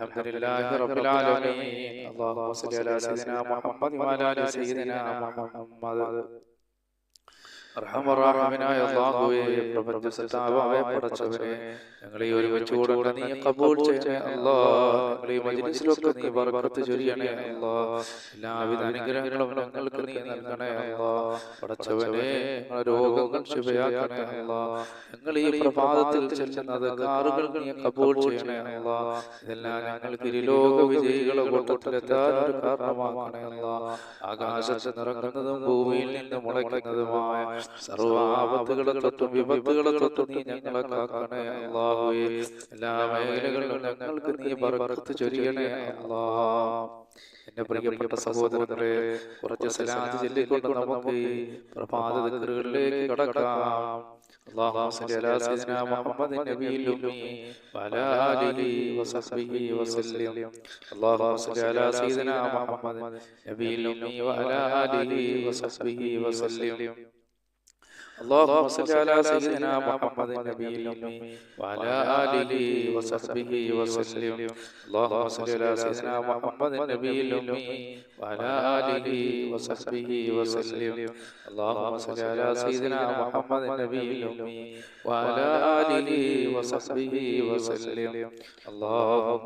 الحمد لله رب العالمين. اللهم صل على سيدنا محمد وعلى آل سيدنا محمد. അർഹമറാഹിമനായ അല്ലാഹുവേ, പ്രപഞ്ച സൃഷ്ടാവായ പടച്ചവനെ, ഞങ്ങളെ ഒരുമിച്ച് കൂടുന്ന നീ കബൂൽ ചെയ്യണേ അല്ലാഹ്. ഞങ്ങളെ മജ്‌ലിസിലൊക്കെ നീ ബർക്കത്ത് ചൊരിയണേ അല്ലാഹ്. എല്ലാവിധ അനുഗ്രഹങ്ങളും ഞങ്ങൾക്ക് നീ നൽകണേ അല്ലാഹ്. പടച്ചവനെ, ഞങ്ങളുടെ രോഗങ്ങൾ ശിഫയാക്കണേ അല്ലാഹ്. ഞങ്ങൾ ഈ പ്രഭാതത്തിൽ ചെല്ലുന്ന അദ്കാറുകൾ നീ കബൂൽ ചെയ്യണേ അല്ലാഹ്. ഇതെല്ലാം ഞങ്ങൾക്ക് ഇരുലോക വിജയികളെ കൂട്ടത്തിലെത്താൻ ഒരു കാരണമാക്കണേ അല്ലാഹ്. ആകാശത്ത് നിറങ്ങുന്നതും ഭൂമിയിൽ നിന്ന് മുളയ്ക്കുന്നതുമായ സർവ്വ ആപത്തുകളെ തൊട്ടും വിപത്തുകളെ തൊട്ടും നീ ഞങ്ങളെ കാക്കണേ അല്ലാഹുവേ. എല്ലാ മേഖലകളിലും ഞങ്ങൾക്ക് നീ ബർക്കത്ത് ചൊരിയണേ അല്ലാഹ്. എന്റെ പ്രിയപ്പെട്ട സഹോദരങ്ങളെ, കുറച്ച് സലാത്ത് ചൊല്ലിക്കൊണ്ട് നമുക്ക് ഈ പ്രഭാത ദിക്റുകളിലേക്ക് കടക്കാം. اللهم صل على سيدنا محمد النبي الأمي وعلى آله وصحبه وسلم. اللهم صل على سيدنا محمد النبي الأمي وعلى آله وصحبه وسلم. اللهم صل على سيدنا محمد النبي الأمي وعلى آله وصحبه وسلم. اللهم صل على سيدنا محمد النبي الأمي وعلى آله وصحبه وسلم. اللهم صل على سيدنا محمد النبي الأمي وعلى آله وصحبه وسلم. اللهم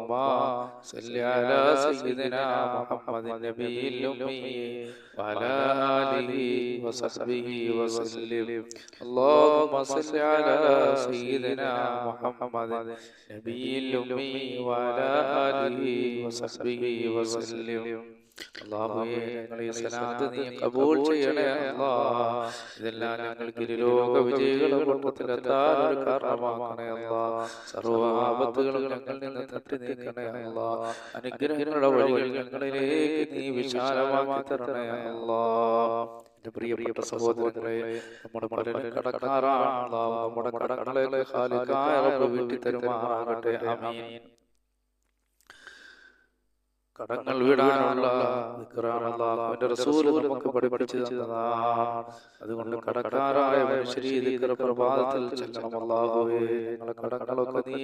صل على سيدنا محمد النبي الأمي وعلى آله وصحبه وسلم. اللهم صل على سيدنا محمد النبي الأمي وعلى آله وصحبه وسلم. അല്ലാഹുവേ, ഞങ്ങളെ സലാത്ത് നീ കബൂൽ ചെയ്യണേ അല്ലാഹ്. ഇതെല്ലാം ഞങ്ങൾക്ക് ഇരുലോക വിജയികളെ കൂട്ടത്തിലെത്താൻ ഒരു കാരണമാക്കണേ അല്ലാഹ്. സർവ്വ ആപത്തുകളും ഞങ്ങളിൽ നിന്ന് തട്ടി നീക്കണേ അല്ലാഹ്. അനുഗ്രഹങ്ങളുടെ വഴികൾ ഞങ്ങളിലേക്ക് നീ വിശാലമാക്കി തരണേ അല്ലാഹ്. എന്റെ പ്രിയപ്പെട്ട സഹോദരങ്ങളെ, നമ്മുടെ പലരും കടക്കാരാണ്. നമ്മുടെ കടങ്ങളെ ഖാലിഖായ റബ്ബ് വീട്ടി തരുമാറാകട്ടെ. ആമീൻ. കടങ്ങൾ വീടാനുള്ള ദിക്റാണ് അല്ലാഹുവിന്റെ റസൂൽ നമുക്ക് പഠിപ്പിച്ചു തന്നതാണ്. അതുകൊണ്ട് കടക്കാരായ മനുഷ്യരെ ഈ ദിക്ർ പ്രഭാതത്തിൽ ചൊല്ലണം. അല്ലാഹുവേ, ഞങ്ങളുടെ കടങ്ങളൊക്കെ നീ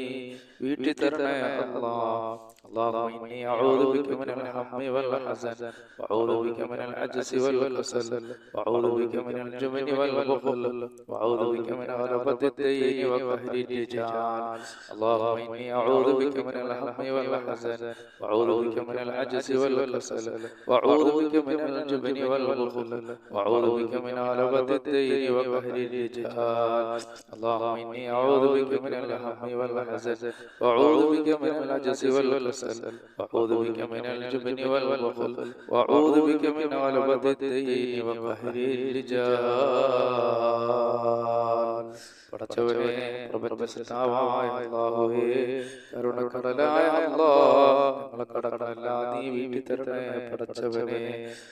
വീട്ടി തരണേ അല്ലാഹ്. اللهم إني أعوذ بك من الهم والحزن وأعوذ بك من العجز والكسل وأعوذ بك من الجبن والبخل وأعوذ بك من غلبة الدين وقهر الرجال. اللهم إني أعوذ بك من الهم والحزن وأعوذ بك من العجز والكسل وأعوذ بك من الجبن والبخل وأعوذ بك من غلبة الدين وقهر الرجال. اللهم إني أعوذ بك من الهم والحزن وأعوذ بك من العجز والكسل وأعوذ بك من الجبن والبخل وأعوذ بك من غلبة الدين وقهر الرجال. പടച്ചവനെ, പ്രപഞ്ച സൃഷ്ടാവായ അല്ലാഹുവേ, കരുണക്കടലായ അല്ലാഹ്, ഞങ്ങളെ കടങ്ങളെല്ലാം നീ വീട്ടി തരണേ പടച്ചവനെ.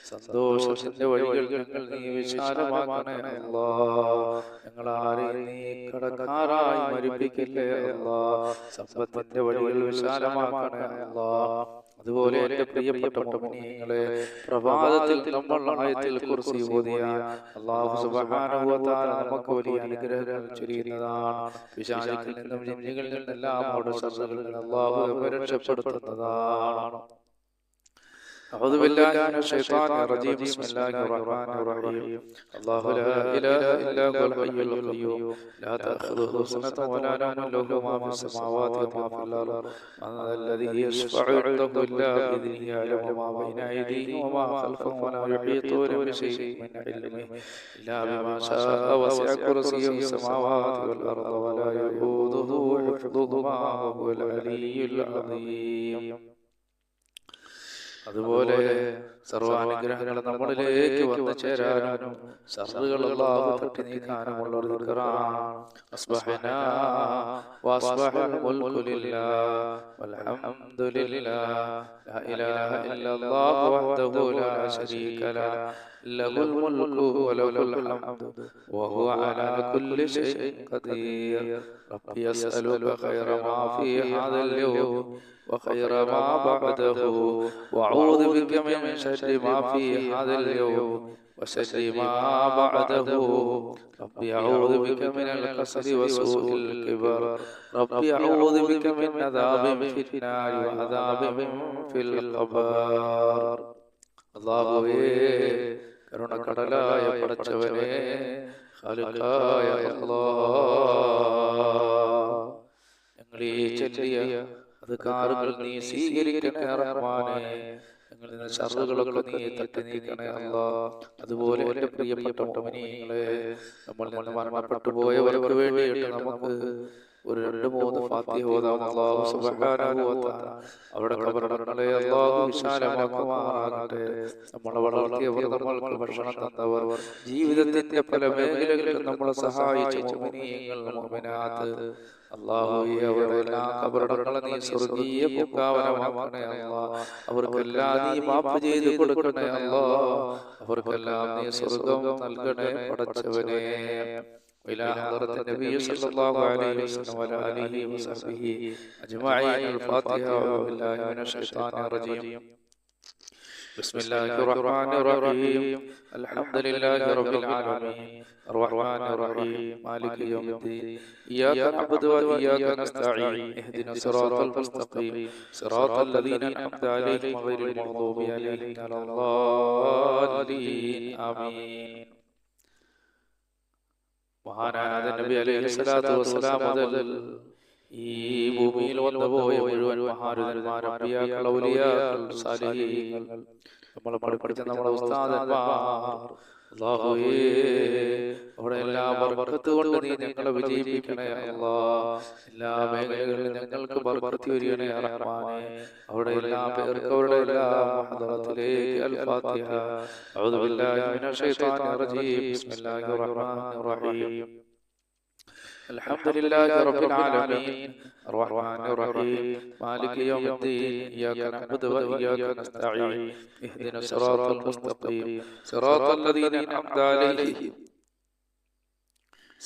സന്തോഷത്തിന്റെ വഴികൾ ഞങ്ങൾ നീ വിശാലമാക്കണേ അല്ലാഹ്. ഞങ്ങളാരെയും നീ കടക്കാരായി മരിപ്പിക്കല്ലേ അല്ലാഹ്. സമ്പത്തിന്റെ വഴികൾ വിശാലമാക്കണേ അല്ലാഹ്. അതുപോലെ എന്റെ പ്രിയപ്പെട്ട മുഅ്മിനീങ്ങളെ, പ്രഭാതത്തിൽ നമ്മൾ ആയത്തുൽ കുർസി ഓതിയാൽ അല്ലാഹു സുബ്ഹാനഹു വ തആല നമുക്ക് വലിയ അനുഗ്രഹങ്ങൾ ചൊരിയുന്നതാണ്. പിശാചിൽ നിന്നും ജിന്നുകളിൽ നിന്നെല്ലാം അവരുടെ ശത്രുക്കളിൽ നിന്ന് അല്ലാഹു നമ്മെ രക്ഷപ്പെടുത്തുന്നതാണ്. أعوذ بالله من الشيطان الرجيم. بسم الله الرحمن الرحيم. الله لا إله إلا هو الحي القيوم لا تأخذه سنة ولا نوم له ما في السماوات وما في الأرض من ذا الذي يشفع عنده إلا بإذنه يعلم ما بين أيديهم وما خلفهم ولا يحيطون بشيء من علمه إلا بما شاء وسع كرسيه السماوات والأرض ولا يؤوده حفظهما وهو العلي العظيم. അതുപോലെ സർവാനുഗ്രഹങ്ങൾ നമ്മളിലേക്ക് വന്നു ചേരാനും ശർറുകൾ അല്ലാഹു തട്ടി നീക്കാനുമുള്ള ഒരു ദിക്റാണ്. അസ്ബഹനാ വഅസ്ബഹൽ മുൽകു ലില്ലാഹി വൽഹംദുലില്ലാഹി ലാ ഇലാഹ ഇല്ലല്ലാഹു വഹ്ദഹു ലാ ശരീക ലഹു ലഹുൽ മുൽകു വലഹുൽ ഹംദു വഹുവ അലാ കുല്ലി ഷൈഇൻ ഖദീർ. റബ്ബി അസ്അലുക ഖൈറ മാ ഫീ ഹാദൽ യൗം وخير ما بعده وأعوذ بك من شر ما في هذا اليوم وشر ما بعده ربي أعوذ بك من الكسل وسوء الكبر ربي أعوذ بك من عذاب في النار وعذاب في القبر അല്ലാഹുവേ കരുണക്കടലായ പടച്ചവനേ ഖാലിഖായ അല്ലാഹ് ഞങ്ങളീ ചൊല്ലിയ അദ്കാറുകൾ നീ സ്വീകരിക്കണേ റഹ്മാനേ ഞങ്ങളിൽ നിന്ന് ശർറുകളൊക്കെ നീ തട്ടി നീക്കണേ അല്ലാഹ് അതുപോലെ എൻ്റെ പ്രിയപ്പെട്ട മുഅ്മിനീങ്ങളെ നമ്മളിൽ നിന്ന് മരണപ്പെട്ടു പോയവർക്ക് വേണ്ടിയിട്ട് നമുക്ക് ഒരു 2-3 ഫാത്തിഹ ഓതാം. അല്ലാഹു സുബ്ഹാനഹു വ തആല അവരുടെ ഖബറുകളെ അല്ലാഹു വിശാലമാക്കുമാറാകട്ടെ. നമ്മളെ വളർത്തിയവർ, നമ്മൾക്ക് ഭക്ഷണം തന്നവർ, ജീവിതത്തിന്റെ പല മേഖലകളിലും നമ്മളെ സഹായിച്ച മുഅ്മിനീങ്ങൾ മുഅ്മിനാത്ത് അല്ലാഹുവേ അവരുടെ എല്ലാ ഖബറുകളെ നീ സ്വർഗ്ഗീയ പൂങ്കാവനമാക്കണേ അല്ലാഹ്. അവർക്കെല്ലാം നീ മാഫ് ചെയ്ത് കൊടുക്കണേ അല്ലാഹ്. അവർക്കെല്ലാം നീ സ്വർഗ്ഗം നൽകണേ പടച്ചവനേ. إلى حضرة النبي صلى الله عليه وسلم وعلى آله وصحبه أجمعين. الفاتحة. أعوذ بالله من الشيطان الرجيم. بسم الله الرحمن الرحيم. الحمد لله رب العالمين الرحمن الرحيم مالك يوم الدين إياك نعبد وإياك نستعين اهدنا الصراط المستقيم صراط الذين أنعمت عليهم غير المغضوب عليهم ولا الضالين آمين. മഹാനായ നബി അലൈഹി സ്വലാത്തു വസ്സലാം മുതൽ ഈ ഭൂമിയിൽ വന്നുപോയ മുഴുവൻ മഹാരഥന്മാർ, അമ്പിയാക്കൾ, ഔലിയാക്കൾ, സാലിഹീങ്ങൾ, നമ്മളെ പഠിപ്പിച്ച നമ്മുടെ ഉസ്താദന്മാർ, അല്ലാഹുവേ അവിടെ എല്ലാ ബർക്കത്ത് കൊണ്ട് നീ ഞങ്ങളെ വിജയിപ്പിക്കണേ അല്ലാഹ്. എല്ലാ മേഖലകളിലും ഞങ്ങൾക്ക് ബർക്കത്ത് വരികണേ റഹ്മാനേ. അവിടെ എല്ലാ പേർക്ക് അവരുടെ എല്ലാ ഹദറത്തിലേക്ക് അൽ ഫാത്തിഹ. അഊദു ബില്ലാഹി മിനശ് ശൈത്വാനിർ റജീം. ബിസ്മില്ലാഹിർ റഹ്മാനിർ റഹീം. الحمد لله رب العالمين الرحمن الرحيم مالك يوم الدين إياك نعبد وإياك نستعين اهدنا الصراط المستقيم صراط الذين أنعمت عليهم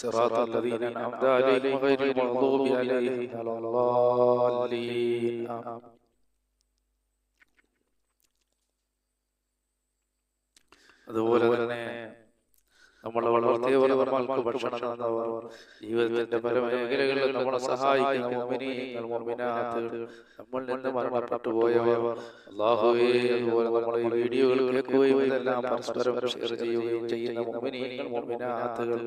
صراط الذين أنعمت عليهم غير المغضوب عليهم ولا الضالين آمين. അതുപോലെ തന്നെ നമ്മളെ വളർത്തിയവർ, നമ്മൾക്ക് ഭക്ഷണം തന്നവർ, ജീവിതത്തിന്റെ പല മേഖലകളിൽ നമ്മളെ സഹായിക്കുന്ന മുഅ്മിനീങ്ങൾ, മുഅ്മിനാത്തുകൾ, നമ്മളിൽ നിന്ന് മരണപ്പെട്ടു പോയവർ, അല്ലാഹുവേ അതുപോലെ നമ്മളെ ഈ വീഡിയോകൾ കേൾക്കുകയും ഇതെല്ലാം പരസ്പരം ഷെയർ ചെയ്യുകയും ചെയ്യുന്ന മുഅ്മിനീങ്ങൾ, മുഅ്മിനാത്തുകൾ,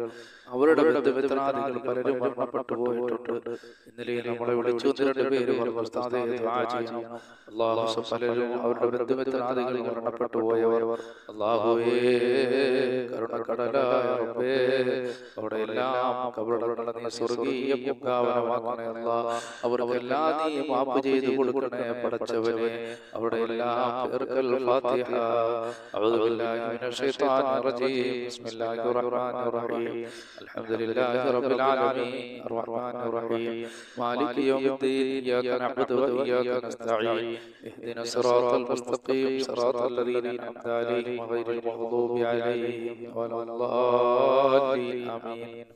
അവരുടെ ബന്ധുമിത്രാദികൾ പലരും മരണപ്പെട്ടു പോയിട്ടുണ്ട്. ഇന്നലെ നമ്മളെ വിളിച്ചു 2 പേര് പറഞ്ഞു ഉസ്താദേ ദുആ ചെയ്യണം. അല്ലാഹു പലരും അവരുടെ ബന്ധുമിത്രാദികൾ മരണപ്പെട്ടു പോയവർ, അല്ലാഹുവേ കരുണക്കടല റബ്ബേ അവിടെ എല്ലാം ഖബറുകളെ നീ സ്വർഗ്ഗീയ പൂങ്കാവനമാക്കണേ അല്ലാഹ്. അവർക്കെല്ലാം നീ മാഫ് ചെയ്തു കൊടുക്കണേ പടച്ചവനേ. അവിടെ എല്ലാം പേർക്കൽ ഫാത്തിഹ. അഊദു ബില്ലാഹി മിനശ് ശൈത്വാനിർ റജീം. ബിസ്മില്ലാഹിർ റഹ്മാനിർ റഹീം. അൽഹംദുലില്ലാഹി റബ്ബിൽ ആലമീൻ അർറഹ്മാനിർ റഹീം മാലികി യൗമിദ്ദീൻ ഇയ്യാക നഅ്ബുദു വ ഇയ്യാക നസ്തഈൻ ഇഹ്ദിന സിറാത്തൽ മുസ്തഖീം സിറാത്തൽ ലദീന അൻഅംത അലൈഹിം ഗൈറിൽ മഗ്ദൂബി അലൈഹിം വലദ്ദാലിൻ ആമീൻ.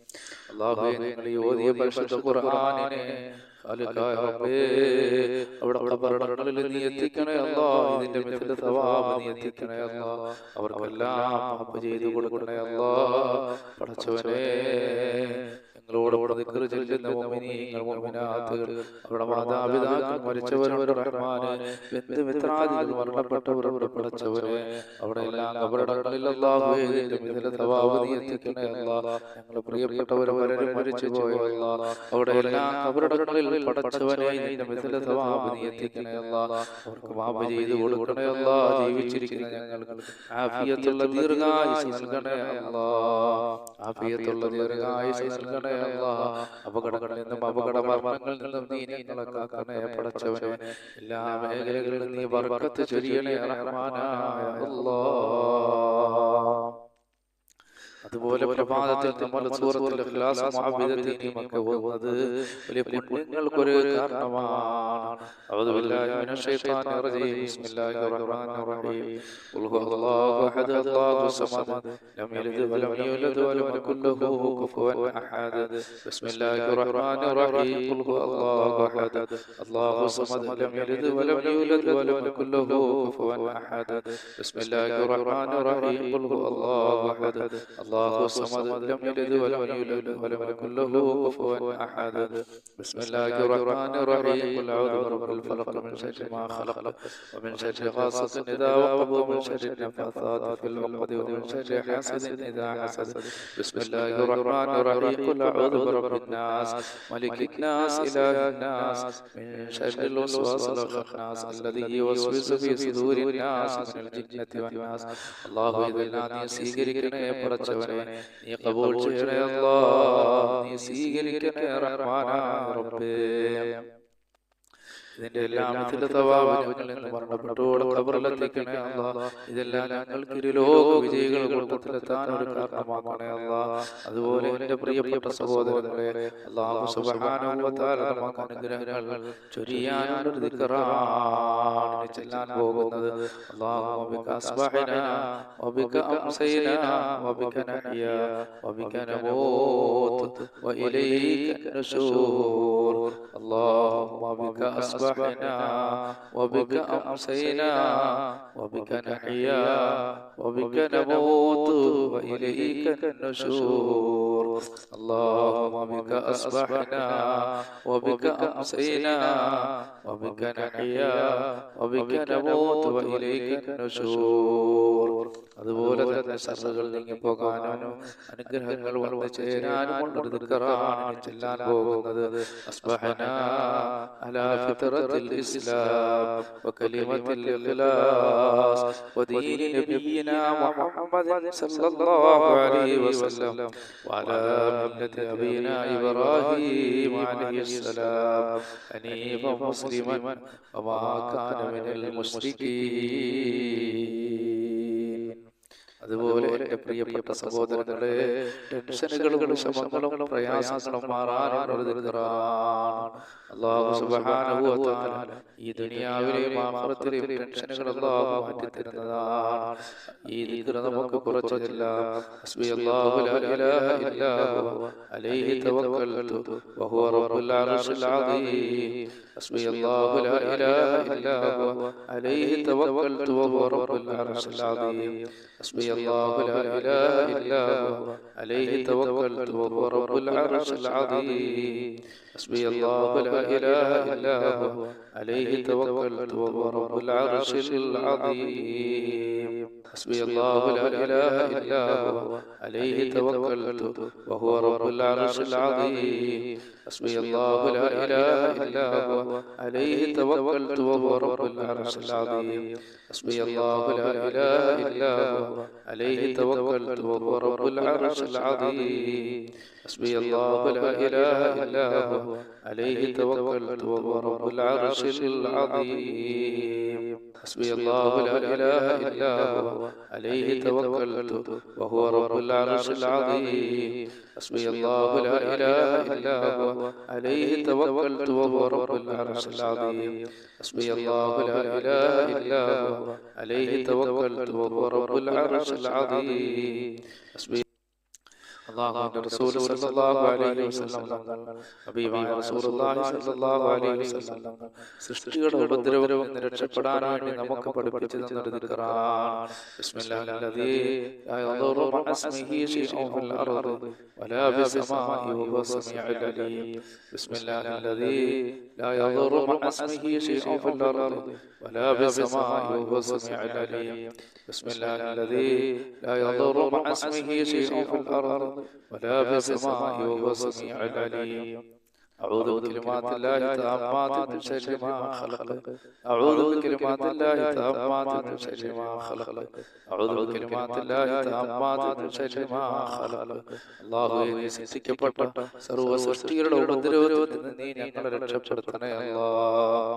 അല്ലാഹുവേ ഞങ്ങൾ ഈ ഓതിയ പരിശുദ്ധ ഖുർആനിനെ ഖാലിഖായ റബ്ബേ അവിടെ ഖബറുകളിൽ നീ എത്തിക്കണേ അല്ലാഹ്. ഇതിന്റെ മിഥ്യ സവാബ് നീ എത്തിക്കണേ അല്ലാഹ്. അവർക്കെല്ലാം മാഫ് ചെയ്തു കൊടുക്കണേ അല്ലാഹ്. പടച്ചവനേ ഞങ്ങളോട് ദിക്ർ ചൊല്ലുന്ന മുഅ്മിനീങ്ങൾ, മുഅ്മിനാത്തുകൾ, അവരുടെ മാതാപിതാക്കൾ മരിച്ചവരുടെ റഹ്മാനെ, ബന്ധുമിത്രാദികൾ മരണപ്പെട്ടവരുടെ പടച്ചവനെ, അവിടെ എല്ലാം ഖബറുകളിൽ അല്ലാഹുവേ ഇതിന്റെ മിഥ്യ സവാബ് നീ എത്തിക്കണേ അല്ലാഹ്. ഞങ്ങളുടെ പ്രിയപ്പെട്ടവർ പലരും മരിച്ചു പോയ അല്ലാഹ്, അവിടെ എല്ലാം ഖബറുകളിൽ പടച്ചവനെ ഇതിന്റെ മിഥ്യ സവാബ് നീ എത്തിക്കണേ അല്ലാഹ്. അവർക്ക് മാഫ് ചെയ്തു കൊടുക്കണേ അല്ലാഹ്. ജീവിച്ചിരിക്കുന്ന ഞങ്ങൾക്ക് ആഫിയത്തുള്ള ദീർഘായുസ്സ് നൽകണേ അല്ലാഹ്. ആഫിയത്തുള്ള ദീർഘായുസ്സ് നൽകണേ അല്ലാഹ്. അപകടങ്ങളിൽ നിന്നും അപകട മരണങ്ങളിൽ നിന്നും നീ ഞങ്ങളെ കാക്കണേ പടച്ചവനെ. എല്ലാ മേഖലകളിലും നീ ബർക്കത്ത് ചൊരിയണേ റഹ്മാനായ അല്ലാഹ്. അതുപോലെ പ്രഭാതത്തിൽ നമ്മൾ സൂറത്തുൽ ഇഖ്ലാസ് മുഅവ്വിദത്തീനും ഒക്കെ ഓതുന്നത് വലിയ പുണ്യങ്ങൾക്കൊരു കാരണമാണ്. അഊദു ബില്ലാഹി മിനശ് ശൈത്വാനിർ റജീം. ബിസ്മില്ലാഹിർ റഹ്മാനിർ റഹീം. ഖുൽ ഹുവല്ലാഹു അഹദ് അല്ലാഹു സമദ് ലം യലിദ് വലം യൂലദ് വലം യകുൽ ലഹു കുഫുവൻ അഹദ്. ബിസ്മില്ലാഹിർ റഹ്മാനിർ റഹീം. ഖുൽ ഹുവല്ലാഹു അഹദ് അല്ലാഹു സമദ് ലം യലിദ് വലം യൂലദ് വലം യകുൽ ലഹു കുഫുവൻ അഹദ്. ബിസ്മില്ലാഹിർ റഹ്മാനിർ റഹീം. ഖുൽ ഹുവല്ലാഹു അഹദ് അല്ലാഹു സമദ് ലം യലിദ് വലം യൂലദ് വലം യകുൽ ലഹു കുഫുവൻ അഹദ്. ബിസ്മില്ലാഹിർ റഹ്മാനിർ റഹീം. ഖുൽ അഊദു ബിറബ്ബിൽ ഫലഖ് മിൻ ശർരി മാ ഖലഖ് വമിൻ ശർരി ഗാസിഖിൻ ഇദാ വഖബ വമിൻ ശർരി النفاثات في العقد ومن شر حاسد إذا حسد. بسم الله الرحمن الرحيم. قل أعوذ برب الناس ملك الناس إله الناس من شر الوسواس الخناس الذي يوسوس في صدور الناس من الجنة والناس. الله إذا നീ സ്വീകരിക്കണേ പടച്ചവനെ, നീ ഖബൂൽ ചെയ്യണേ അല്ലാഹ്, നീ സ്വീകരിക്കണേ റഹ്മാനായ റബ്ബേ. ഇതിന്റെ എല്ലാം മരണപ്പെട്ടോട് ഖബറിലെത്തിക്കണേ അല്ലാഹ്. ഇതെല്ലാം ഞങ്ങൾക്ക് ഇരുലോക വിജയികൾ കൂട്ടത്തിലെത്താൻ ഒരു കാരണമാക്കണേ അല്ലാഹ്. അതുപോലെ എന്റെ പ്രിയപ്പെട്ട സഹോദരങ്ങളെ, അല്ലാഹു സുബ്ഹാനഹു വ തആല നമുക്ക് അനുഗ്രഹങ്ങൾ ചൊരിയാനുള്ള ദിക്റാണ് ചെല്ലാൻ പോകുന്നത്. അല്ലാഹുമ്മ ബിക അസ്ബഹനാ വബിക അംസൈനാ വബിക നഹ്യാ വബിക നമൂത് വഇലൈക നശൂർ. അല്ലാഹുമ്മ ബിക അസ്ബഹനാ وبك أمسينا وبك نحيا وبك نموت وإليك النشور. اللهم بك أصبحنا وبك أمسينا وبك نحيا وبك نموت وإليك النشور. അതുപോലെ തന്നെ ശർറുകൾ നീങ്ങിപ്പോകാനും അനുഗ്രഹങ്ങൾ വന്നു ചേരാനുമുള്ള ദിക്റാണ് ചെല്ലാൻ പോകുന്നത്. അസ്ബഹനാ അലാ ഫിത്രത്തിൽ ഇസ്ലാം വകലിമത്തിൽ ഇഖ്ലാസ് വദീനി നബിയിനാ മുഹമ്മദ് സല്ലല്ലാഹു അലൈഹി വസല്ലം വഅലാ മില്ലത്തി അബീനാ ഇബ്രാഹീം അലൈഹിസ്സലാം ഹനീഫൻ മുസ്ലിമൻ വമാ കാന മിനൽ മുശ്രികീൻ. അതുപോലെ എന്റെ പ്രിയപ്പെട്ട സഹോദരങ്ങളെ, ടെൻഷനുകളും വിഷമങ്ങളും പ്രയാസങ്ങളും മാറാനുള്ള ദിക്റാണ്. അല്ലാഹു സുബ്ഹാനഹു വ തആല ഈ ദുനിയാവിലെയും ആഖിറത്തിലെയും ടെൻഷനുകൾ അല്ലാഹു മാറ്റി തരുന്നതാണ്. ഈ ദിക്ർ നമുക്ക് കുറച്ച് ചെല്ലാം. ഹസ്ബിയല്ലാഹു ലാ ഇലാഹ ഇല്ലാ ഹുവ അലൈഹി തവക്കൽതു വഹുവ റബ്ബുൽ അർശിൽ അദീം. ഹസ്ബിയല്ലാഹു ലാ ഇലാഹ ഇല്ലാ ഹുവ അലൈഹി തവക്കൽതു വഹുവ റബ്ബുൽ അർശിൽ അദീം. ഹസ്ബിയല്ലാഹു ലാ ഇലാഹ ഇല്ലാ ഹുവ അലൈഹി തവക്കൽതു വഹുവ റബ്ബുൽ അർശിൽ അദീം. حسبي الله لا إله إلا هو عليه توكلت وهو رب العرش العظيم. حسبي الله لا إله إلا هو عليه توكلت وهو رب العرش العظيم. حسبي الله لا إله إلا هو عليه توكلت وهو رب العرش العظيم. حسبي الله لا إله إلا هو عليه توكلت وهو رب العرش العظيم. حسبي الله لا إله إلا هو عليه توكلت وهو رب العرش العظيم. حسبي الله لا إله إلا هو عليه توكلت وهو رب العرش العظيم. حسبي الله لا إله إلا هو عليه توكلت وهو رب العرش العظيم. حسبي الله لا إله إلا هو عليه توكلت وهو رب العرش العظيم. حسبي അല്ലാഹുവിന്റെ റസൂൽ സല്ലല്ലാഹു അലൈഹി വസല്ലം ഹബീബായ റസൂലുള്ളാഹി സല്ലല്ലാഹു അലൈഹി വസല്ലം സൃഷ്ടികളുടെ ഉപദ്രവത്തിൽ നിന്ന് രക്ഷപ്പെടാൻ വേണ്ടി നമുക്ക് പഠിപ്പിച്ചു തന്ന ദിക്റാണ്. ബിസ്മില്ലാഹില്ലദീ ലാ യദുറു മഅ ഇസ്മിഹി ശൈഉൻ ഫിൽ അർദി വലാ ഫിസ്-സമാഇ വഹുവ സമീഉൽ അലീം. ബിസ്മില്ലാഹില്ലദീ ലാ യദുറു മഅ ഇസ്മിഹി ശൈഉൻ ഫിൽ അർദി വലാ ഫിസ്-സമാഇ വഹുവ സമീഉൽ അലീം. ബിസ്മില്ലാഹില്ലദീ ലാ യദുറു മഅ ഇസ്മിഹി ശൈഉൻ ഫിൽ അർദി ولا في السماء وهو السميع العليم. أعوذ بكلمات الله التامات من شر ما خلق. أعوذ بكلمات الله التامات من شر ما خلق. أعوذ بكلمات الله التامات من شر ما خلق. അല്ലാഹുവേ, സൃഷ്ടിക്കപ്പെട്ട സർവ്വ സൃഷ്ടികളുടെ ഉപദ്രവത്തിൽ നിന്ന് നീ ഞങ്ങളെ രക്ഷപ്പെടുത്തണേ അല്ലാഹ്.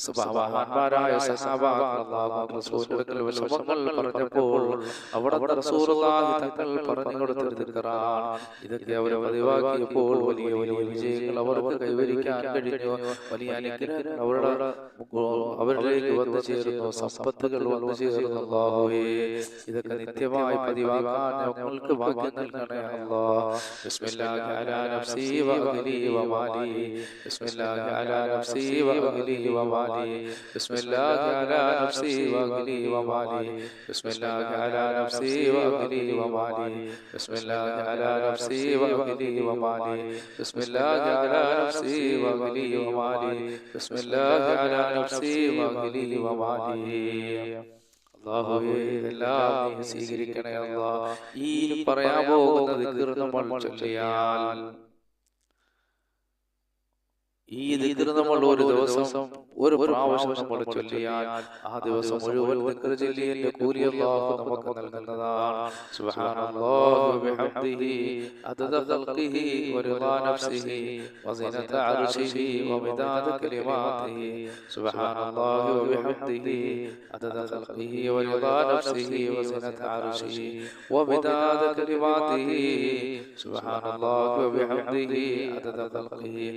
മഹാന്മാരായ സഹാബാക്കൾ റസൂലുള്ളാഹിയുടെ വിഷമങ്ങൾ പറഞ്ഞപ്പോൾ അവിടെ റസൂലുള്ളാഹി തങ്ങൾ പറഞ്ഞു കൊടുത്തൊരു ദിക്റാണ്. ഇതൊക്കെ അവർ പതിവാക്കിയപ്പോൾ വലിയ വലിയ വിജയങ്ങൾ അവർക്ക് കൈവരിക്കാൻ കഴിഞ്ഞു. വലിയ അനുഗ്രഹങ്ങൾ അവരിലേക്ക് വന്നു ചേരുന്നു, സമ്പത്തുകൾ വന്നു ചേരുന്നു. അല്ലാഹുവേ, ഇതൊക്കെ നിത്യമായി പതിവാക്കാൻ ഞങ്ങൾക്ക് ഭാഗ്യം നൽകണേ അല്ലാഹ്. ബിസ്മില്ലാഹി അലാ നഫ്സി വഅഹ്ലി വമാലി, ബിസ്മില്ലാഹി അലാ നഫ്സി വഅഹ്ലി വമാലി, ബിസ്മില്ലാഹി അലാ നഫ്സി വഅഹ്ലി വമാലി, ബിസ്മില്ലാഹി അലാ നഫ്സി വഅഹ്ലി വമാലി, ബിസ്മില്ലാഹി അലാ നഫ്സി വഅഹ്ലി വമാലി, ബിസ്മില്ലാഹി അലാ നഫ്സി വഅഹ്ലി വമാലി, ബിസ്മില്ലാഹി അലാ നഫ്സി വഅഹ്ലി വമാലി. അല്ലാഹുവേ, ഇതെല്ലാം നീ സ്വീകരിക്കണേ അല്ലാഹ്. ഈ പറയാൻ പോകുന്ന ദിക്ർ നമ്മൾ ചൊല്ലിയാൽ, ഈ ദിക്ർ നമ്മൾ ഒരു ദിവസം ഒരു പ്രാവശ്യം നമ്മൾ ചൊല്ലിയാൽ ആ ദിവസം മുഴുവൻ ദിക്ർ ചൊല്ലിയതിന്റെ കൂലി അല്ലാഹു നമുക്ക് നൽകുന്നതാണ്. സുബ്ഹാനല്ലാഹി വബിഹംദിഹി അദദ ഖൽഖിഹി വറിദാ നഫ്സിഹി വസിനത അർശിഹി വമിദാദ കലിമാതിഹി. സുബ്ഹാനല്ലാഹി വബിഹംദിഹി അദദ ഖൽഖിഹി വറിദാ നഫ്സിഹി വസിനത അർശിഹി വമിദാദ കലിമാതിഹി. സുബ്ഹാനല്ലാഹി വബിഹംദിhi അദദ ഖൽഖിഹി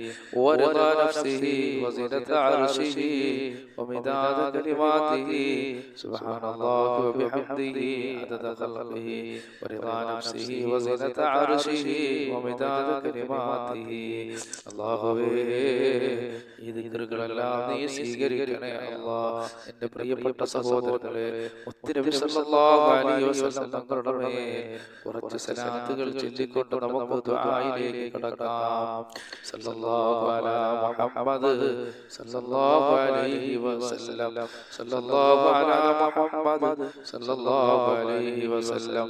വറിദാ നഫ്സിഹി വസിനത അർശിഹി ومداد كلماته. سبحان الله وبحمده عدد خلقه ورضا نفسه وزنة عرشه ومداد كلماته. അല്ലാഹുവേ, ഈ ദിക്റുകളെല്ലാം നീ സ്വീകരിക്കണേ അല്ലാഹ്. എൻ്റെ പ്രിയപ്പെട്ട സഹോദരങ്ങളെ, നബി സല്ലല്ലാഹു അലൈഹി വസല്ലം തങ്ങളുടെ മേൽ കുറച്ച് സലാത്തുകൾ ചൊല്ലിക്കൊണ്ട് നമുക്ക് ദുആയിലേക്ക് കടക്കാം. സല്ലല്ലാഹു അലാ മുഹമ്മദ് സല്ലല്ലാഹു അലൈഹി വസല്ലം, സല്ലല്ലാഹു അലാ മുഹമ്മദ് സല്ലല്ലാഹു അലൈഹി വസല്ലം,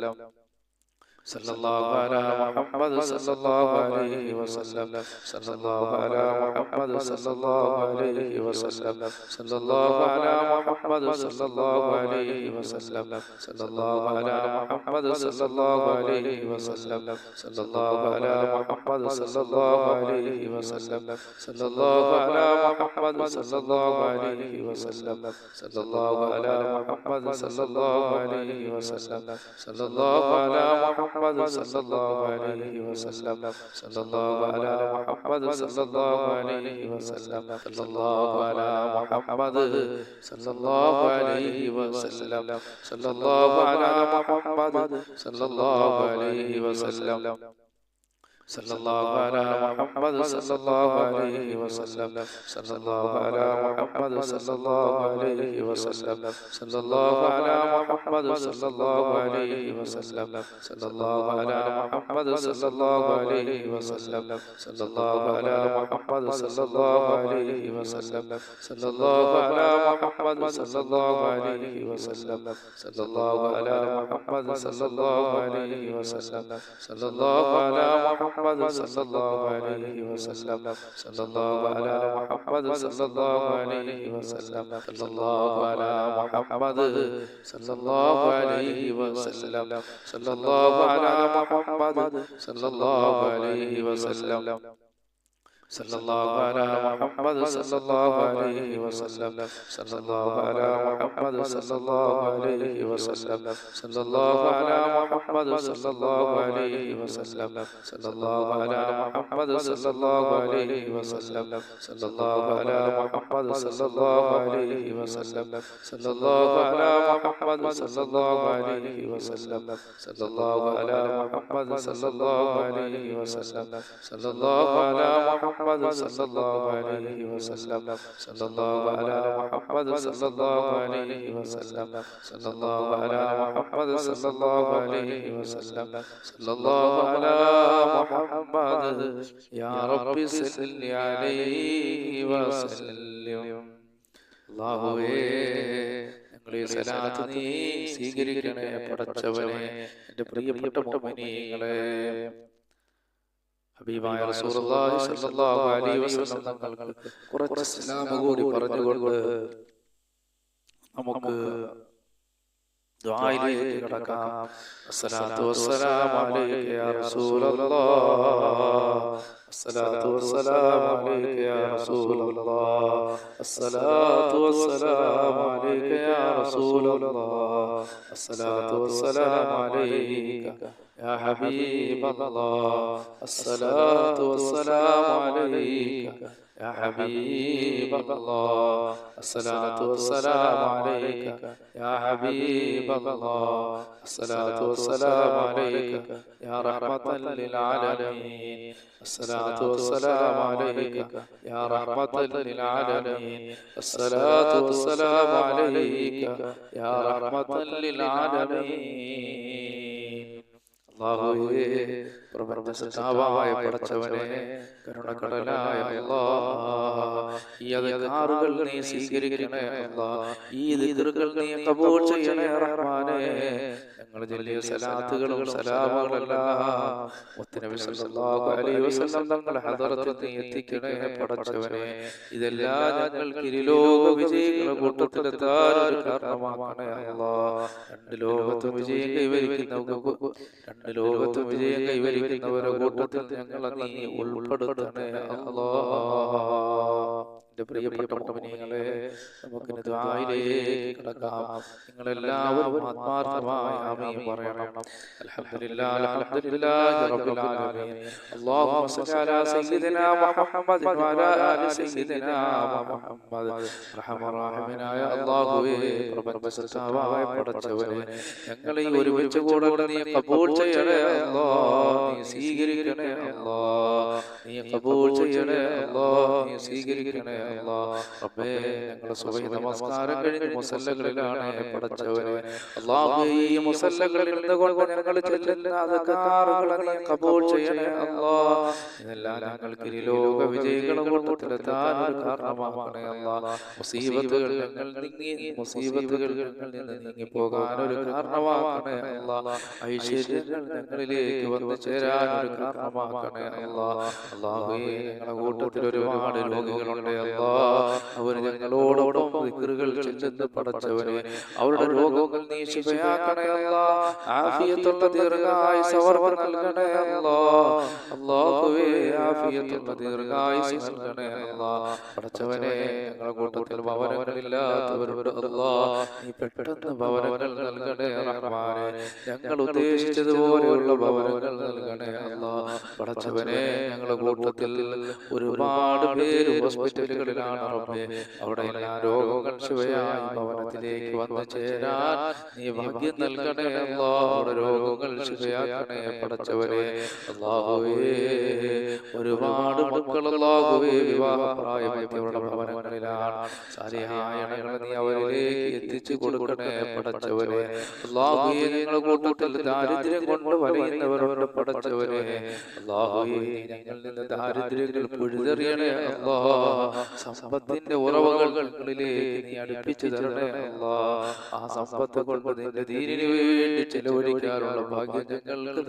സല്ലല്ലാഹു അലാ മുഹമ്മദ് സല്ലല്ലാഹു അലൈഹി വസല്ലം, സല്ലല്ലാഹു അലാ മുഹമ്മദ് സല്ലല്ലാഹു അലൈഹി വസല്ലം, സല്ലല്ലാഹു അലാ മുഹമ്മദ് സല്ലല്ലാഹു അലൈഹി വസല്ലം, സല്ലല്ലാഹു അലാ മുഹമ്മദ് സല്ലല്ലാഹു അലൈഹി വസല്ലം, സല്ലല്ലാഹു അലാ മുഹമ്മദ് സല്ലല്ലാഹു അലൈഹി വസല്ലം, സല്ലല്ലാഹു അലാ മുഹമ്മദ് സല്ലല്ലാഹു അലൈഹി വസല്ലം, സല്ലല്ലാഹു അലാ മുഹമ്മദ് സല്ലല്ലാഹു അലൈഹി വസല്ലം, സല്ലല്ലാഹു അലാ മുഹമ്മദ് സല്ലല്ലാഹു അലൈഹി വസല്ലം, സല്ലല്ലാഹു അലാ മുഹമ്മദ് സല്ലല്ലാഹു അലൈഹി വസല്ലം, സല്ലല്ലാഹു അലാ മുഹമ്മദ് സല്ലല്ലാഹു അലൈഹി വസല്ലം, സല്ലല്ലാഹു അലാ മുഹമ്മദ് സല്ലല്ലാഹു അലൈഹി വസല്ലം, സല്ലല്ലാഹു അലാ മുഹമ്മദ് സല്ലല്ലാഹു അലൈഹി വസല്ലം, സല്ലല്ലാഹു അലാ മുഹമ്മദ് സല്ലല്ലാഹു അലൈഹി വസല്ലം, സല്ലല്ലാഹു അലാ മുഹമ്മദ് സല്ലല്ലാഹു അലൈഹി വസല്ലം, സല്ലല്ലാഹു അലാ മുഹമ്മദ് സല്ലല്ലാഹു അലൈഹി വസല്ലം, സല്ലല്ലാഹു അലാ മുഹമ്മദ് സല്ലല്ലാഹു അലൈഹി വസല്ലം, സല്ലല്ലാഹു അലാ മുഹമ്മദ് സല്ലല്ലാഹു അലൈഹി വസല്ലം, സല്ലല്ലാഹു അലാ മുഹമ്മദ് സല്ലല്ലാഹു അലൈഹി വസല്ലം, സല്ലല്ലാഹു അലാ മുഹമ്മദ് സല്ലല്ലാഹു അലൈഹി വസല്ലം, സല്ലല്ലാഹു അലാ മുഹമ്മദ് സല്ലല്ലാഹു അലൈഹി വസല്ലം, സല്ലല്ലാഹു അലാ മുഹമ്മദ് സല്ലല്ലാഹു അലൈഹി വസല്ലം, സല്ലല്ലാഹു അലാ മുഹമ്മദ് സല്ലല്ലാഹു അലൈഹി വസല്ലം, സല്ലല്ലാഹു അലാ മുഹമ്മദ് സല്ലല്ലാഹു അലൈഹി വസല്ലം, സല്ലല്ലാഹു അലാ മുഹമ്മദ് സല്ലല്ലാഹു അലൈഹി വസല്ലം, സല്ലല്ലാഹു അലാ മുഹമ്മദ് സല്ലല്ലാഹു അലൈഹി വസല്ലം, സല്ലല്ലാഹു അലാ മുഹമ്മദ് സല്ലല്ലാഹു അലൈഹി വസല്ലം, സല്ലല്ലാഹു അലാ മുഹമ്മദ് സല്ലല്ലാഹു അലൈഹി വസല്ലം, സല്ലല്ലാഹു അലാ മുഹമ്മദ് സല്ലല്ലാഹു അലൈഹി വസല്ലം, സല്ലല്ലാഹു അലാ മുഹമ്മദ് സല്ലല്ലാഹു അലൈഹി വസല്ലം, സല്ലല്ലാഹു അലാ മുഹമ്മദ് സല്ലല്ലാഹു അലൈഹി വസല്ലം, സല്ലല്ലാഹു അലാ മുഹമ്മദ് സല്ലല്ലാഹു അലൈഹി വസല്ലം, സല്ലല്ലാഹു അലാ മുഹമ്മദ് സല്ലല്ലാഹു അലൈഹി വസല്ലം, സല്ലല്ലാഹു അലാ മുഹമ്മദ് യാ റബ്ബി സല്ലി അലൈഹി വസല്ലം. അല്ലാഹുവേ, ഞങ്ങളെ സലാത്ത് നീ സ്വീകരിക്കണേ പടച്ചവനെ. എൻ്റെ പ്രിയപ്പെട്ട മുഅ്മിനീങ്ങളെ, ഹബീബായ റസൂലുള്ളാഹി സ്വല്ലല്ലാഹു അലൈഹി വസല്ലം തങ്ങൾക്ക് കുറച്ച് സലാം കൂടി പറഞ്ഞുകൊണ്ട് നമുക്ക് ദുആയിലേക്ക് കടക്കാം. അസ്സലാത്തു വസ്സലാമു അലൈക യാ റസൂലല്ലാഹ്, അസ്സലാത്തു വസ്സലാമു അലൈക യാ റസൂലല്ലാഹ്, അസ്സലാത്തു വസ്സലാമു അലൈക യാ റസൂലല്ലാഹ്, അസ്സലാത്തു വസ്സലാമു അലൈക യാ ഹബീബല്ലാഹ്, അസ്സലാത്തു വസ്സലാമു അലൈക يا حبيب الله، الصلاة والسلام عليك يا حبيب الله، الصلاة والسلام عليك يا رحمة للعالمين، الصلاة والسلام عليك يا رحمة للعالمين، الصلاة والسلام عليك يا رحمة للعالمين. അല്ലാഹുവേ, പ്രപഞ്ചസൃഷ്ടാവായ പടച്ചവനെ, കരുണക്കടലായ അല്ലാഹ്, ഈ അദ്കാറുകൾ നീ സ്വീകരിക്കണേ അല്ലാഹ്, ഈ ദിക്റുകൾ നീ ഖബൂൽ ചെയ്യണേ റഹ്മാനേ. ഞങ്ങൾ ചൊല്ലിയ സലാത്തുകളും സലാമുകളെല്ലാം മുത്തുനബി സല്ലല്ലാഹു അലൈഹി വസല്ലം തങ്ങളുടെ ഹദറത്തിൽ നീ എത്തിക്കണേ പടച്ചവനെ. ഇതെല്ലാം ഞങ്ങൾക്ക് ഇരുലോക വിജയികളുടെ കൂട്ടത്തിലെത്താൻ ഒരു കാരണമാക്കണേ അല്ലാഹ്. രണ്ട് ലോകത്തും വിജയം കൈവരിക്കുന്നവരുടെ കൂട്ടത്തിൽ ഞങ്ങളെ നീ ഉൾപ്പെടുത്തണേ അല്ലാഹ്. പ്രിയപ്പെട്ട മുഅ്മിനീങ്ങളെ, നമുക്ക് ദുആയിലേക്ക് കടക്കാം. നിങ്ങളെല്ലാവരും ആത്മാർത്ഥമായി ആമീൻ പറയണം. അൽഹംദുലില്ലാഹി അൽഹംദുലില്ലാഹി റബ്ബിൽ ആലമീൻ. അല്ലാഹുമ്മ സ്വല്ലി അലാ സയ്യിദിനാ മുഹമ്മദ് വഅലാ ആലി സയ്യിദിനാ മുഹമ്മദ്. റഹ്മാനായ അല്ലാഹുവേ, പ്രപഞ്ചസൃഷ്ടാവായ പടച്ചവനെ, ഞങ്ങളെ ഈ ഒരുമിച്ച് കൂടൽ നീ ഖബൂൽ ചെയ്യണേ അല്ലാഹ്, നീ സ്വീകരിക്കണേ അല്ലാഹ്, നീ ഖബൂൽ ചെയ്യണേ അല്ലാഹ്, നീ സ്വീകരിക്കണേ അല്ലാഹ്. റബ്ബേ, ഞങ്ങളുടെ സുബഹി നമസ്കാരം കഴിഞ്ഞ് മുസല്ലകളിലാണ് പടച്ചവനെ. അല്ലാഹുവേ, ഈ മുസല്ലകളിൽ നിന്നുകൊണ്ട് ഞങ്ങൾ ചൊല്ലുന്ന അദ്കാറുകൾ നീ ഖബൂൽ ചെയ്യണേ അല്ലാഹ്. ഇതെല്ലാം ഞങ്ങൾക്ക് ലോക വിജയികളുടെ കൂട്ടത്തിലെത്താൻ ഒരു കാരണമാക്കണേ അല്ലാഹ്. മുസീബത്തുകൾ ഞങ്ങളിൽ നിന്ന് നീങ്ങി പോകാൻ ഒരു കാരണമാക്കണേ അല്ലാഹ്. ഐശ്വര്യങ്ങൾ ഞങ്ങളിലേക്ക് വന്നു ചേരാൻ ഒരു കാരണമാക്കണേ അല്ലാഹ്. അല്ലാഹുവേ, ഞങ്ങളുടെ കൂട്ടത്തിൽ ഒരുപാട് രോഗികളുണ്ട് അല്ലാഹ്. അവർ ഞങ്ങളോടൊപ്പം ദിക്റുകൾ ചൊല്ലുന്ന പടച്ചവനെ, അവരുടെ രോഗങ്ങൾ നീ ശിഫയാക്കണേ അല്ലാഹ്. ആഫിയത്തുള്ള ദീർഘായുസ്സ് അവർക്ക് നൽകണേ അല്ലാഹ്. അല്ലാഹുവേ, ആഫിയത്തുള്ള ദീർഘായുസ്സ് നൽകണേ അല്ലാഹ്. പടച്ചവനെ, ഞങ്ങളുടെ കൂട്ടത്തിൽ ഭവനങ്ങളില്ലാത്തവരുടെ അല്ലാഹ് നീ പെട്ടെന്ന് ഭവനങ്ങൾ നൽകണേ റഹ്മാനേ. ഞങ്ങൾ ഉദ്ദേശിച്ചതുപോലെയുള്ള ഭവനങ്ങൾ നൽകണേ അല്ലാഹ്. പടച്ചവനെ, ഞങ്ങളുടെ കൂട്ടത്തിൽ ഒരുപാട് പേര് ഹോസ്പിറ്റലുകളിലാണ് റബ്ബേ. അവിടെ എല്ലാ രോഗങ്ങൾ ശിവയായി ഭവനത്തിലേക്ക് വന്നു ചേരാൻ നീ ഭാഗ്യം നൽകണേ അല്ലാഹ്. അവിടെ രോഗങ്ങൾ ശിവയാക്കണേ പടച്ചവനെ. അല്ലാഹുവേ, ഒരുപാട് മക്കൾ അല്ലാഹുവേ വിവാഹപ്രായമെത്തിയവരുടെ ഭവനങ്ങളിലാണ്. സാലിഹായ ഇണകളെ നീ അവരിലേക്ക് എത്തിച്ചു കൊടുക്കണേ പടച്ചവനെ. അല്ലാഹുവേ, ഞങ്ങളുടെ കൂട്ടത്തിൽ ദാരിദ്ര്യം കൊണ്ട് വലയുന്നവരുടെ പടച്ചവനെ, അല്ലാഹുവേ, ഞങ്ങളിൽ നിന്ന് ദാരിദ്ര്യങ്ങൾ പിഴുതെറിയണേ അല്ലാഹ്. സമ്പത്തിന്റെ ഉറവകൾ ഞങ്ങളിലേക്ക് നീ അടുപ്പിച്ചു തരണേ അല്ലാഹ്. ആ സമ്പത്ത് കൊണ്ട് നിന്റെ ദീനിനു വേണ്ടി ചെലവഴിക്കാനുള്ള ഭാഗ്യം ഞങ്ങൾക്ക്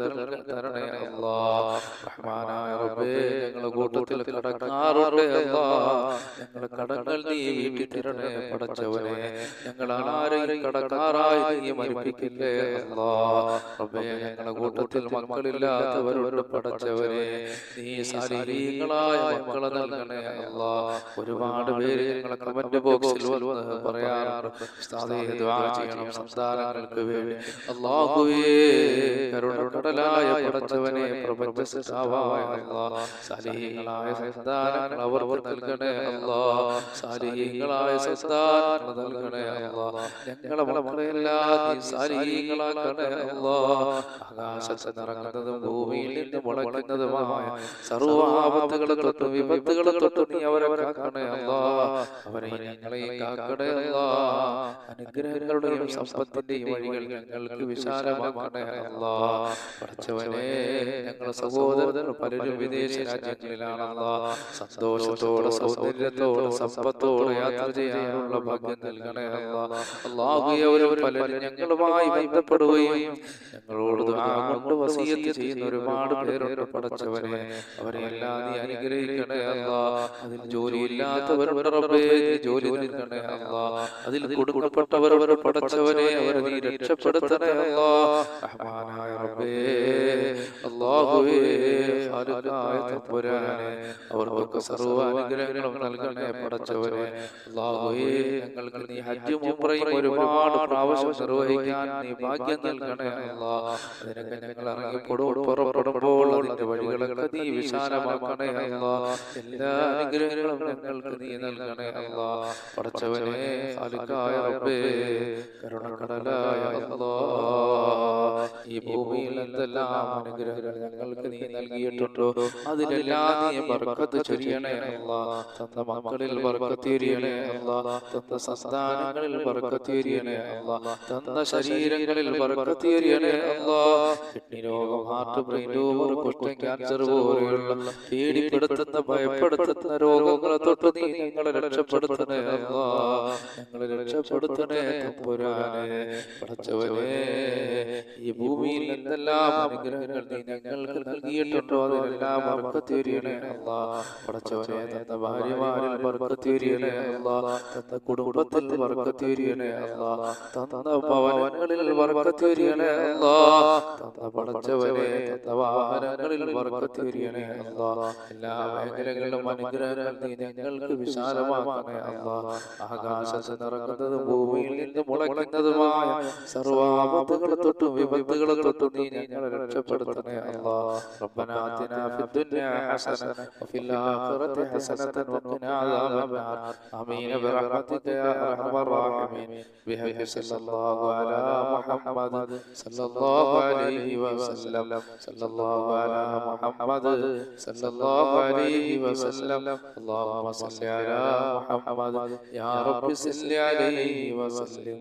തരണേ അല്ലാഹ്. റഹ്മാനായ റബ്ബേ, ഞങ്ങളുടെ കൂട്ടത്തിൽ കടക്കാറുണ്ട് അല്ലാഹ്. ഞങ്ങളുടെ കടങ്ങൾ നീ വീട്ടി തരണേ പടച്ചവനെ. ഞങ്ങൾ ആരെയും കടക്കാറായി നീ മരിപ്പിക്കില്ലേ അല്ലാഹ്. റബ്ബേ, ഞങ്ങളുടെ കൂട്ടത്തിൽ മക്കളില്ലാത്തവരുടെ പടച്ചവനെ, നീ സാലിഹീങ്ങളായ മക്കളെ നൽകണേ അല്ലാഹ്. ഒരുപാട് പേര് ഞങ്ങളെ കമന്റ് ബോക്സിൽ വന്ന് പറയാറുണ്ട്, ഉസ്താദേ ദുആ ചെയ്യണം സന്താനങ്ങൾക്ക് വേണ്ടി. അല്ലാഹുവേ, കരുണക്കടലായ പടച്ചവനെ, പ്രപഞ്ചസൃഷ്ടാവായ അല്ലാഹ്, സാലിഹീങ്ങളായ സന്താനങ്ങൾ അവർക്ക് നൽകണേ അല്ലാഹ്. സാലിഹീങ്ങളായ സന്താനങ്ങൾ നൽകണേ അല്ലാഹ്. ഞങ്ങളെ മക്കളെല്ലാം നീ സാലിഹീങ്ങളാക്കണേ അല്ലാഹ്. ആകാശത്ത് നിറങ്ങുന്നതും ഭൂമിയിൽ നിന്ന് മുളയ്ക്കുന്നതുമായ സർവ്വ ആപത്തുകളെ തൊട്ടും വിപത്തുകളെ തൊട്ടും നീ അവരെ കാക്കണേ അല്ലാഹ്. അവരെ ഞങ്ങളെ കാക്കണേ അല്ലാഹ്. അനുഗ്രഹങ്ങളുടെയും സമ്പത്തിന്റെയും വഴികൾ ഞങ്ങൾക്ക് വിശാലമാക്കണേ അല്ലാഹ്. പടച്ചവനെ, ഞങ്ങളുടെ സഹോദരർ പലരും വിദേശ രാജ്യങ്ങളിലാണ് മുന്നിലാണല്ലോ. സന്തോഷത്തോടെ സൗന്ദര്യത്തോടെ സമ്പത്തോടെ യാത്ര ചെയ്യാനുള്ള ഭാഗ്യം നൽകണേ അല്ലാഹ്. അല്ലാഹുവേ അവരവർ പലരും ഞങ്ങളുമായി ബന്ധപ്പെടുകയും ഞങ്ങളോട് ദുആ കൊണ്ട് വസിയത്ത് ചെയ്യുന്ന ഒരുപാട് പേരുണ്ട് പടച്ചവനെ. അവരെല്ലാം നീ അനുഗ്രഹിക്കണേ അല്ലാഹ്. അതിൽ ജോലിയില്ലാത്തവരുടെ റബ്ബേ നീ ജോലി നൽകണേ അല്ലാഹ്. അതിൽ കുടുങ്ങപ്പെട്ടവർ പടച്ചവനെ അവരെ നീ രക്ഷപ്പെടുത്തണേ അല്ലാഹ്. റഹ്മാനായ റബ്ബേ അല്ലാഹുവേ ഖാലിഖായ തമ്പുരാനെ അവർക്കൊക്കെ സർവ്വ അനുഗ്രഹങ്ങളും നൽകണേ പടച്ചവനെ. അല്ലാഹുവേ ഞങ്ങൾക്ക് നീ ഹജ്ജും ഉംറയും ഒരുപാട് പ്രാവശ്യം നിർവഹിക്കാൻ നീ ഭാഗ്യം നൽകണേ അല്ലാഹ്. അതിനൊക്കെ ഞങ്ങൾ പുറപ്പെടുമ്പോൾ അതിന്റെ വഴികളൊക്കെ നീ വിശാലമാക്കണേ അല്ലാഹ്. എല്ലാ അനുഗ്രഹങ്ങളും ഞങ്ങൾക്ക് നീ നൽകണേ അല്ലാഹ്. പടച്ചവനെ ഖാലിഖായ റബ്ബേ കരുണക്കടലായ അല്ലാഹ് ഈ ഭൂമിയിൽ എന്തെല്ലാം അനുഗ്രഹങ്ങൾ ഞങ്ങൾക്ക് നീ നൽകിയിട്ടുണ്ടോ അതിലെല്ലാം നീ ബർക്കത്ത് ചൊരിയണേ അല്ലാഹ്. തന്ന മക്കളിൽ ബർക്കത്ത് ചൊരിയണേ അല്ലാഹ്. തന്ന സംസ്ഥാനങ്ങളിൽ ബർക്കത്ത് ചൊരിയണേ അല്ലാഹ്. തന്ന ശരീരങ്ങളിൽ ബർക്കത്ത് ചൊരിയണേ അല്ലാഹ്. കിഡ്നി രോഗം, ഹാർട്ട്, ബ്രെയിൻ ട്യൂമർ, കുഷ്ഠം, ക്യാൻസർ പോലെയുള്ള പേടിപ്പെടുത്തുന്ന ഭയപ്പെടുത്തുന്ന രോഗങ്ങളെ തൊട്ട് നീ ഞങ്ങളെ രക്ഷപ്പെടുത്തണേ അല്ലാഹ്. ഞങ്ങളെ രക്ഷപ്പെടുത്തണേ തമ്പുരാനെ. പടച്ചവനെ ഈ ഭൂമിയിൽ എന്തെല്ലാം അനുഗ്രഹങ്ങൾ നീ ഞങ്ങൾക്ക് നൽകിയിട്ടുണ്ടോ അതിലെല്ലാം ബർക്കത്ത് ചൊരിയണേ അല്ലാഹ്. പടച്ചവനെ തന്ന ഭാര്യമാരിൽ ബർക്കത്ത് ചൊരിയണേ അല്ലാഹ്. തന്ന കുടുംബത്തിൽ ബർക്കത്ത് ചൊരിയണേ അല്ലാഹ്. തന്ന ഭവനങ്ങളിൽ ബർക്കത്ത് ചൊരിയണേ അല്ലാഹ്. തന്ന പടച്ചവനെ തന്ന വാഹനങ്ങളിൽ ബർക്കത്ത് ചൊരിയണേ അല്ലാഹ്. എല്ലാ മേഖലകളിലും അനുഗ്രഹങ്ങൾ നീ ഞങ്ങൾക്ക് വിശാലമാക്കണേ അല്ലാഹ്. ആകാശത്ത് നിറങ്ങുന്നതും ഭൂമിയിൽ നിന്ന് മുളയ്ക്കുന്നതുമായ സർവ്വാപത്തുകളെ തൊട്ടും വിപത്തുകളെ തൊട്ടും നീ ഞങ്ങളെ രക്ഷപ്പെടുത്തണേ അല്ലാഹ്. റബ്ബനാ ആതിനാ ഫിദ്ദുനിയാ ഹസന വഫിൽ ആഖിറതി ഹസനതൻ വഖിനാ അദാബന്നാർ. ആമീൻ ബിറഹ്മതിക യാ അർഹമർ റഹീമീൻ. ബിഹഖി സല്ലല്ലാഹു അലാ മുഹമ്മദ് സല്ലല്ലാഹു അലൈഹി വസല്ലം. സല്ലല്ലാഹു അലാ മുഹമ്മദ് സല്ലല്ലാഹു അലൈഹി വസല്ലം. അല്ലാഹുമ്മ സല്ലി അലാ മുഹമ്മദ് യാ റബ്ബി സല്ലി അലൈഹി വസല്ലം.